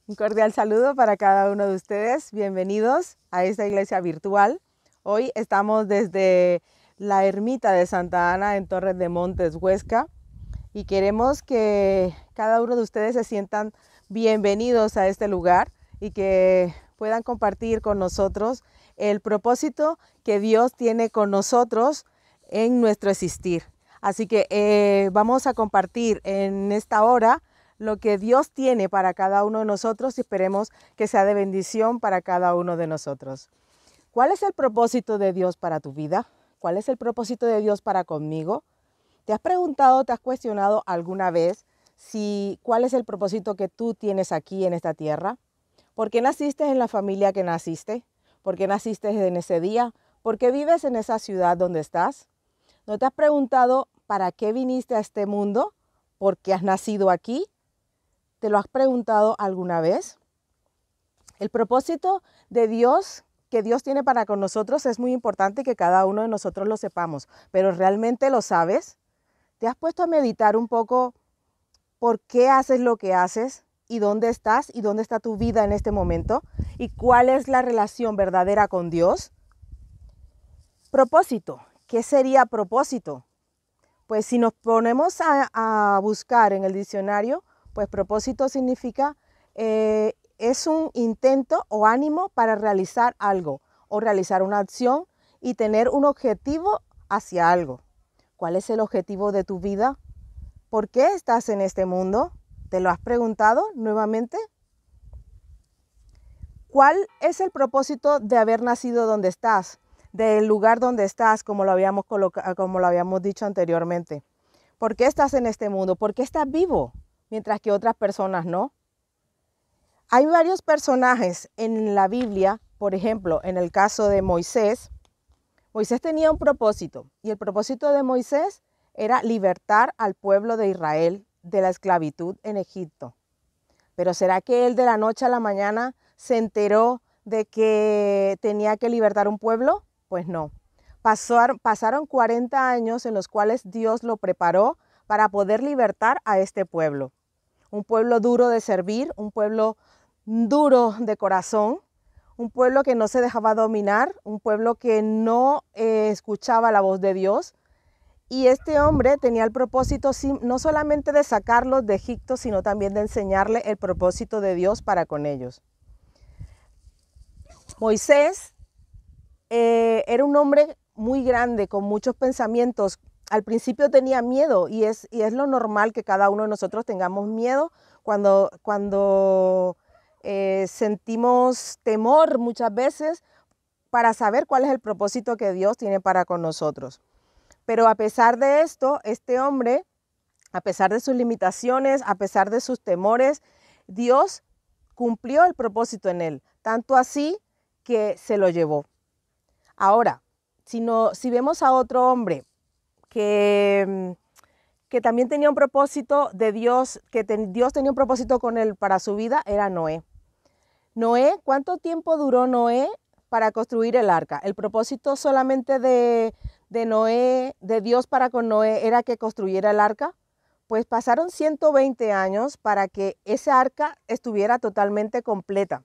Un cordial saludo para cada uno de ustedes. Bienvenidos a esta iglesia virtual. Hoy estamos desde la ermita de Santa Ana en Torres de Montes, Huesca, y queremos que cada uno de ustedes se sientan bienvenidos a este lugar y que puedan compartir con nosotros el propósito que Dios tiene con nosotros en nuestro existir. Así que vamos a compartir en esta hora lo que Dios tiene para cada uno de nosotros y esperemos que sea de bendición para cada uno de nosotros. ¿Cuál es el propósito de Dios para tu vida? ¿Cuál es el propósito de Dios para conmigo? ¿Te has preguntado, te has cuestionado alguna vez cuál es el propósito que tú tienes aquí en esta tierra? ¿Por qué naciste en la familia que naciste? ¿Por qué naciste en ese día? ¿Por qué vives en esa ciudad donde estás? ¿No te has preguntado para qué viniste a este mundo? ¿Por qué has nacido aquí? ¿Te lo has preguntado alguna vez? El propósito de Dios que Dios tiene para con nosotros es muy importante que cada uno de nosotros lo sepamos, pero ¿realmente lo sabes? ¿Te has puesto a meditar un poco por qué haces lo que haces y dónde estás y dónde está tu vida en este momento y cuál es la relación verdadera con Dios? Propósito. ¿Qué sería propósito? Pues si nos ponemos a buscar en el diccionario, pues propósito significa es un intento o ánimo para realizar algo o realizar una acción y tener un objetivo hacia algo. ¿Cuál es el objetivo de tu vida? ¿Por qué estás en este mundo? ¿Te lo has preguntado nuevamente? ¿Cuál es el propósito de haber nacido donde estás? Del lugar donde estás, como lo habíamos dicho anteriormente. ¿Por qué estás en este mundo? ¿Por qué estás vivo? Mientras que otras personas no. Hay varios personajes en la Biblia, por ejemplo, en el caso de Moisés. Moisés tenía un propósito y el propósito de Moisés era libertar al pueblo de Israel de la esclavitud en Egipto. Pero ¿será que él de la noche a la mañana se enteró de que tenía que libertar un pueblo? Pues no. Pasaron 40 años en los cuales Dios lo preparó para poder libertar a este pueblo. Un pueblo duro de servir, un pueblo duro de corazón, un pueblo que no se dejaba dominar, un pueblo que no escuchaba la voz de Dios. Y este hombre tenía el propósito no solamente de sacarlos de Egipto, sino también de enseñarle el propósito de Dios para con ellos. Moisés era un hombre muy grande, con muchos pensamientos. Al principio tenía miedo y es lo normal que cada uno de nosotros tengamos miedo cuando sentimos temor muchas veces para saber cuál es el propósito que Dios tiene para con nosotros. Pero a pesar de esto, este hombre, a pesar de sus limitaciones, a pesar de sus temores, Dios cumplió el propósito en él, tanto así que se lo llevó. Ahora, si vemos a otro hombre que también tenía un propósito de Dios, Dios tenía un propósito con él para su vida, era Noé. Noé, ¿cuánto tiempo duró Noé para construir el arca? El propósito solamente de Noé, de Dios para con Noé, era que construyera el arca. Pues pasaron 120 años para que esa arca estuviera totalmente completa.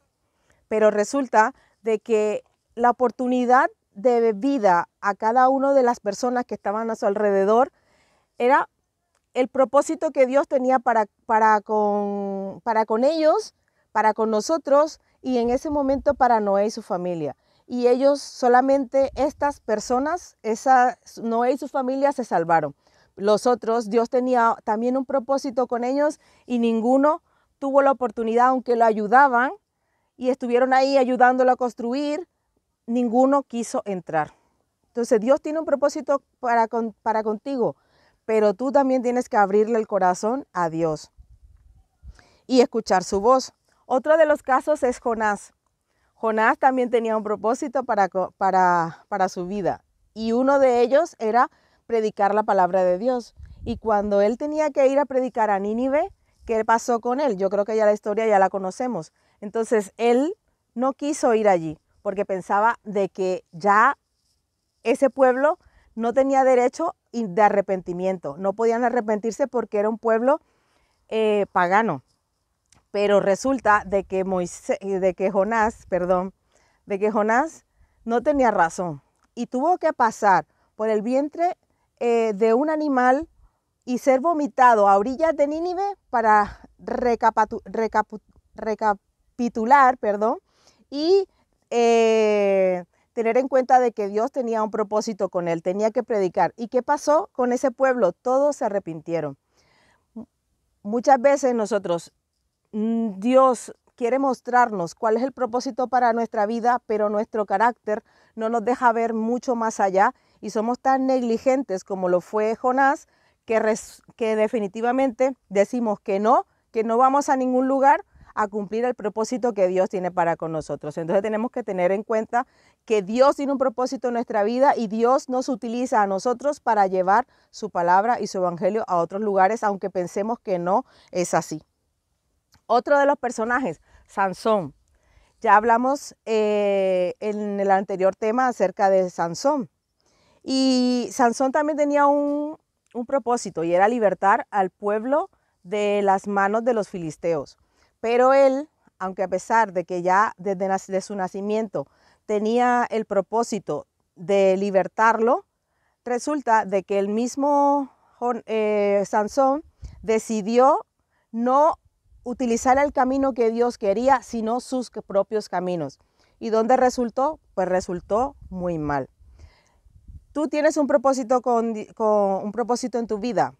Pero resulta de que la oportunidad de vida a cada una de las personas que estaban a su alrededor era el propósito que Dios tenía para con ellos, para con nosotros y en ese momento para Noé y su familia. Y ellos solamente, estas personas, Noé y su familia se salvaron. Los otros, Dios tenía también un propósito con ellos y ninguno tuvo la oportunidad, aunque lo ayudaban y estuvieron ahí ayudándolo a construir, ninguno quiso entrar. Entonces Dios tiene un propósito para contigo, pero tú también tienes que abrirle el corazón a Dios y escuchar su voz. Otro de los casos es Jonás. Jonás también tenía un propósito para su vida y uno de ellos era predicar la palabra de Dios. Y cuando él tenía que ir a predicar a Nínive, ¿qué pasó con él? Yo creo que ya la historia ya la conocemos. Entonces él no quiso ir allí porque pensaba de que ya ese pueblo no tenía derecho de arrepentimiento, no podían arrepentirse porque era un pueblo pagano. Pero resulta de que Jonás no tenía razón y tuvo que pasar por el vientre de un animal y ser vomitado a orillas de Nínive para recapitular, y tener en cuenta de que Dios tenía un propósito con él, tenía que predicar. ¿Y qué pasó con ese pueblo? Todos se arrepintieron. Muchas veces Dios quiere mostrarnos cuál es el propósito para nuestra vida, pero nuestro carácter no nos deja ver mucho más allá y somos tan negligentes como lo fue Jonás, que definitivamente decimos que no vamos a ningún lugar a cumplir el propósito que Dios tiene para con nosotros. Entonces tenemos que tener en cuenta que Dios tiene un propósito en nuestra vida y Dios nos utiliza a nosotros para llevar su palabra y su evangelio a otros lugares, aunque pensemos que no es así. Otro de los personajes, Sansón. Ya hablamos en el anterior tema acerca de Sansón. Y Sansón también tenía un propósito y era libertar al pueblo de las manos de los filisteos. Pero él, aunque a pesar de que ya desde su nacimiento tenía el propósito de libertarlo, resulta de que el mismo Sansón decidió no utilizar el camino que Dios quería, sino sus propios caminos. ¿Y dónde resultó? Pues resultó muy mal. Tú tienes un propósito un propósito en tu vida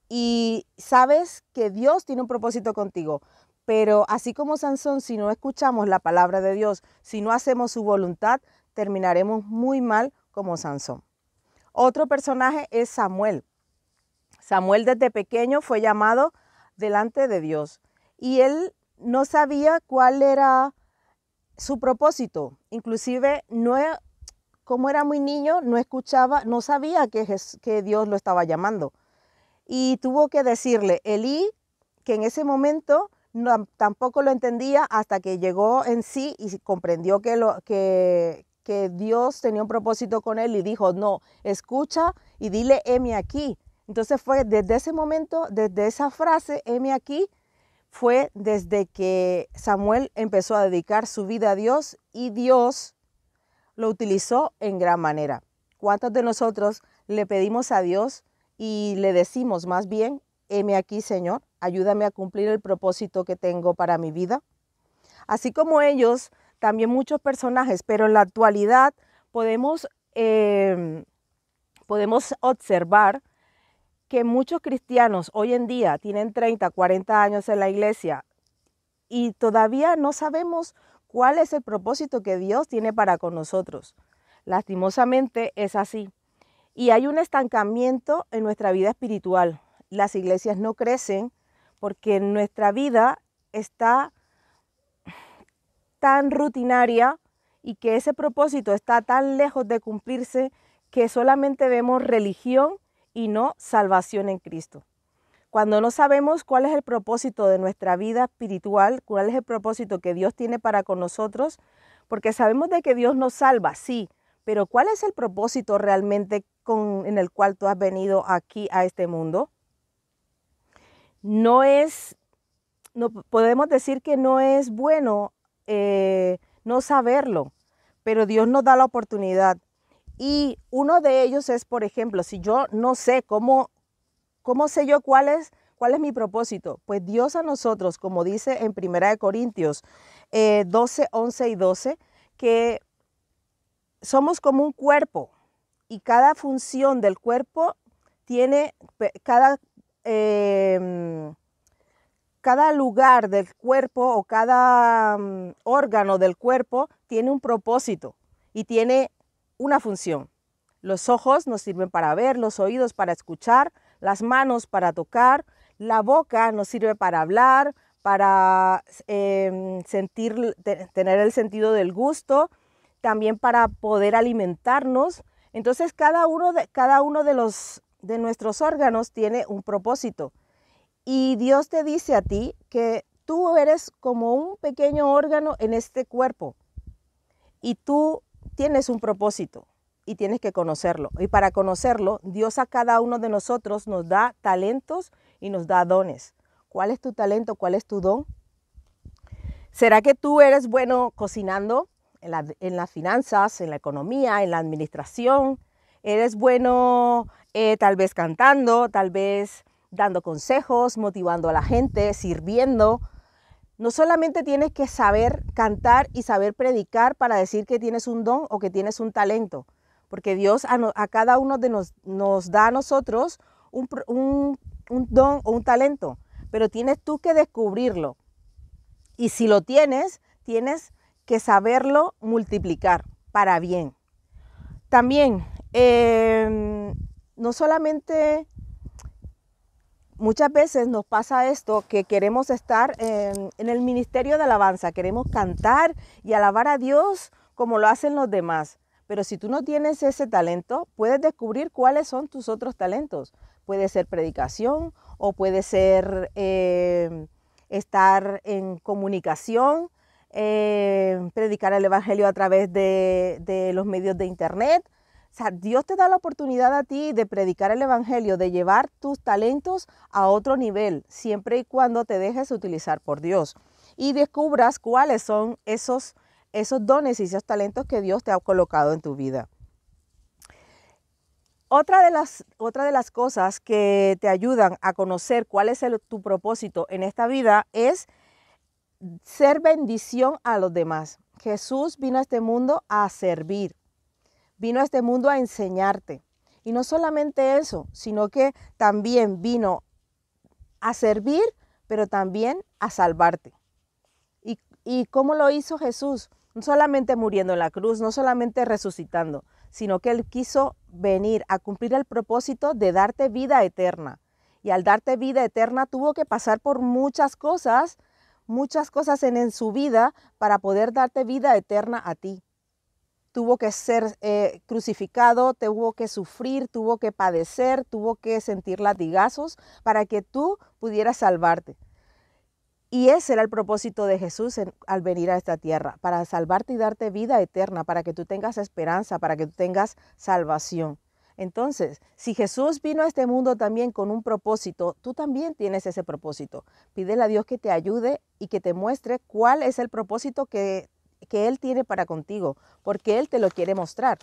y sabes que Dios tiene un propósito contigo, pero así como Sansón, si no escuchamos la palabra de Dios, si no hacemos su voluntad, terminaremos muy mal como Sansón. Otro personaje es Samuel. Samuel desde pequeño fue llamado delante de Dios y él no sabía cuál era su propósito. Inclusive, como era muy niño, no escuchaba, no sabía que Dios lo estaba llamando. Y tuvo que decirle Elí, que en ese momento tampoco lo entendía hasta que llegó en sí y comprendió que Dios tenía un propósito con él y dijo, no, escucha y dile, heme aquí. Entonces fue desde ese momento, desde esa frase, heme aquí, fue desde que Samuel empezó a dedicar su vida a Dios y Dios lo utilizó en gran manera. ¿Cuántos de nosotros le pedimos a Dios y le decimos más bien, heme aquí, Señor, ayúdame a cumplir el propósito que tengo para mi vida? Así como ellos, también muchos personajes, pero en la actualidad podemos observar que muchos cristianos hoy en día tienen 30, 40 años en la iglesia y todavía no sabemos cuál es el propósito que Dios tiene para con nosotros. Lastimosamente es así. Y hay un estancamiento en nuestra vida espiritual. Las iglesias no crecen porque nuestra vida está tan rutinaria y que ese propósito está tan lejos de cumplirse que solamente vemos religión y no salvación en Cristo. Cuando no sabemos cuál es el propósito de nuestra vida espiritual, cuál es el propósito que Dios tiene para con nosotros, porque sabemos de que Dios nos salva, sí, pero ¿cuál es el propósito realmente en el cual tú has venido aquí a este mundo? Podemos decir que no es bueno no saberlo, pero Dios nos da la oportunidad. Y uno de ellos es, por ejemplo, si yo no sé ¿cómo sé yo cuál es mi propósito? Pues Dios a nosotros, como dice en 1 Corintios 12, 11 y 12, que somos como un cuerpo y cada función del cuerpo tiene, cada lugar del cuerpo o cada órgano del cuerpo tiene un propósito y tiene una función. Los ojos nos sirven para ver, los oídos para escuchar, las manos para tocar, la boca nos sirve para hablar, para tener el sentido del gusto, también para poder alimentarnos. Entonces cada uno de nuestros órganos tiene un propósito. Y Dios te dice a ti que tú eres como un pequeño órgano en este cuerpo y tú tienes un propósito y tienes que conocerlo. Y para conocerlo, Dios a cada uno de nosotros nos da talentos y nos da dones. ¿Cuál es tu talento? ¿Cuál es tu don? ¿Será que tú eres bueno cocinando en las finanzas, en la economía, en la administración? ¿Eres bueno tal vez cantando, tal vez dando consejos, motivando a la gente, sirviendo? No solamente tienes que saber cantar y saber predicar para decir que tienes un don o que tienes un talento, porque Dios a cada uno de nos da a nosotros un don o un talento, pero tienes tú que descubrirlo. Y si lo tienes, tienes que saberlo multiplicar para bien. También, no solamente, muchas veces nos pasa esto, que queremos estar en el ministerio de alabanza, queremos cantar y alabar a Dios como lo hacen los demás. Pero si tú no tienes ese talento, puedes descubrir cuáles son tus otros talentos. Puede ser predicación o puede ser estar en comunicación, predicar el evangelio a través de los medios de internet. O sea, Dios te da la oportunidad a ti de predicar el evangelio, de llevar tus talentos a otro nivel, siempre y cuando te dejes utilizar por Dios y descubras cuáles son esos dones y esos talentos que Dios te ha colocado en tu vida. Otra de las cosas que te ayudan a conocer cuál es tu propósito en esta vida es ser bendición a los demás. Jesús vino a este mundo a servir, vino a este mundo a enseñarte. Y no solamente eso, sino que también vino a servir, pero también a salvarte. ¿Y cómo lo hizo Jesús? No solamente muriendo en la cruz, no solamente resucitando, sino que Él quiso venir a cumplir el propósito de darte vida eterna. Y al darte vida eterna tuvo que pasar por muchas cosas en su vida para poder darte vida eterna a ti. Tuvo que ser crucificado, tuvo que sufrir, tuvo que padecer, tuvo que sentir latigazos para que tú pudieras salvarte. Y ese era el propósito de Jesús al venir a esta tierra, para salvarte y darte vida eterna, para que tú tengas esperanza, para que tú tengas salvación. Entonces, si Jesús vino a este mundo también con un propósito, tú también tienes ese propósito. Pídele a Dios que te ayude y que te muestre cuál es el propósito que Él tiene para contigo, porque Él te lo quiere mostrar.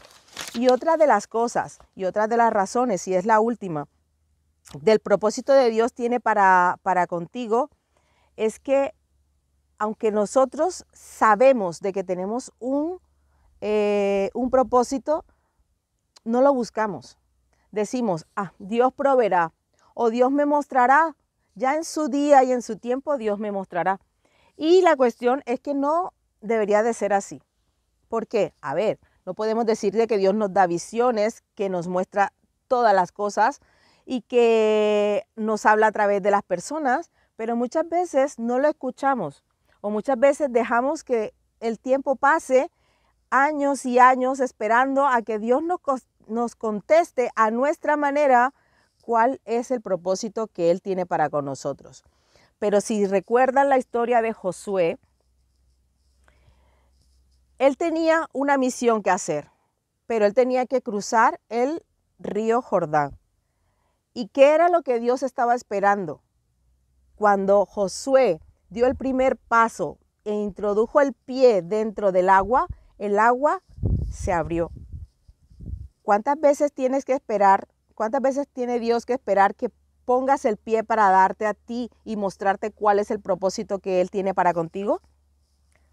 Y otra de las cosas, y otra de las razones, y es la última, del propósito de Dios tiene para contigo, es que aunque nosotros sabemos de que tenemos un propósito, no lo buscamos. Decimos, Dios proveerá o Dios me mostrará. Ya en su día y en su tiempo Dios me mostrará. Y la cuestión es que no debería de ser así. ¿Por qué? A ver, no podemos decir de que Dios nos da visiones, que nos muestra todas las cosas y que nos habla a través de las personas, pero muchas veces no lo escuchamos o muchas veces dejamos que el tiempo pase, años y años esperando a que Dios nos conteste a nuestra manera cuál es el propósito que Él tiene para con nosotros. Pero si recuerdan la historia de Josué, él tenía una misión que hacer, pero él tenía que cruzar el río Jordán. ¿Y qué era lo que Dios estaba esperando? Cuando Josué dio el primer paso e introdujo el pie dentro del agua, el agua se abrió. ¿Cuántas veces tienes que esperar? ¿Cuántas veces tiene Dios que esperar que pongas el pie para darte a ti y mostrarte cuál es el propósito que Él tiene para contigo?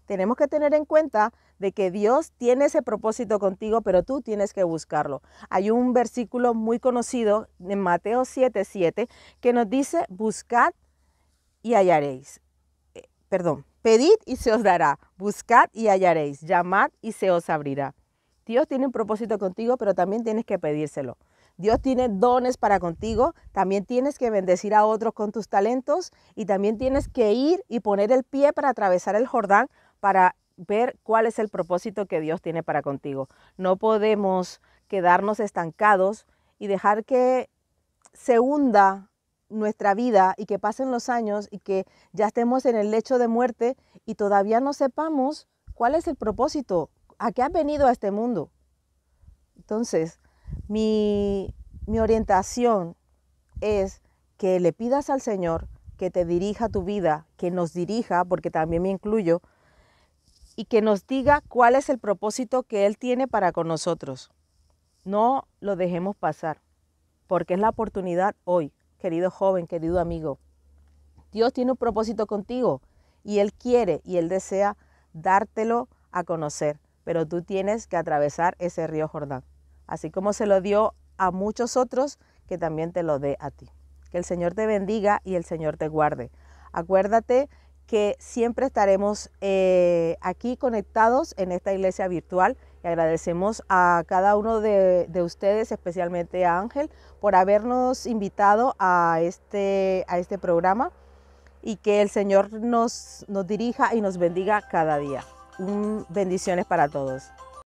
Tenemos que tener en cuenta de que Dios tiene ese propósito contigo, pero tú tienes que buscarlo. Hay un versículo muy conocido en Mateo 7:7 que nos dice, buscad y hallaréis. Pedid y se os dará, buscad y hallaréis, llamad y se os abrirá. Dios tiene un propósito contigo, pero también tienes que pedírselo. Dios tiene dones para contigo, también tienes que bendecir a otros con tus talentos y también tienes que ir y poner el pie para atravesar el Jordán para ver cuál es el propósito que Dios tiene para contigo. No podemos quedarnos estancados y dejar que se hunda nuestra vida y que pasen los años y que ya estemos en el lecho de muerte y todavía no sepamos cuál es el propósito, a qué has venido a este mundo. Entonces, mi orientación es que le pidas al Señor que te dirija tu vida, que nos dirija, porque también me incluyo, y que nos diga cuál es el propósito que Él tiene para con nosotros. No lo dejemos pasar, porque es la oportunidad hoy, querido joven, querido amigo. Dios tiene un propósito contigo y Él quiere y Él desea dártelo a conocer, pero tú tienes que atravesar ese río Jordán, así como se lo dio a muchos otros, que también te lo dé a ti. Que el Señor te bendiga y el Señor te guarde. Acuérdate que siempre estaremos aquí conectados en esta iglesia virtual y agradecemos a cada uno de ustedes, especialmente a Ángel, por habernos invitado a este programa, y que el Señor nos dirija y nos bendiga cada día. Bendiciones para todos.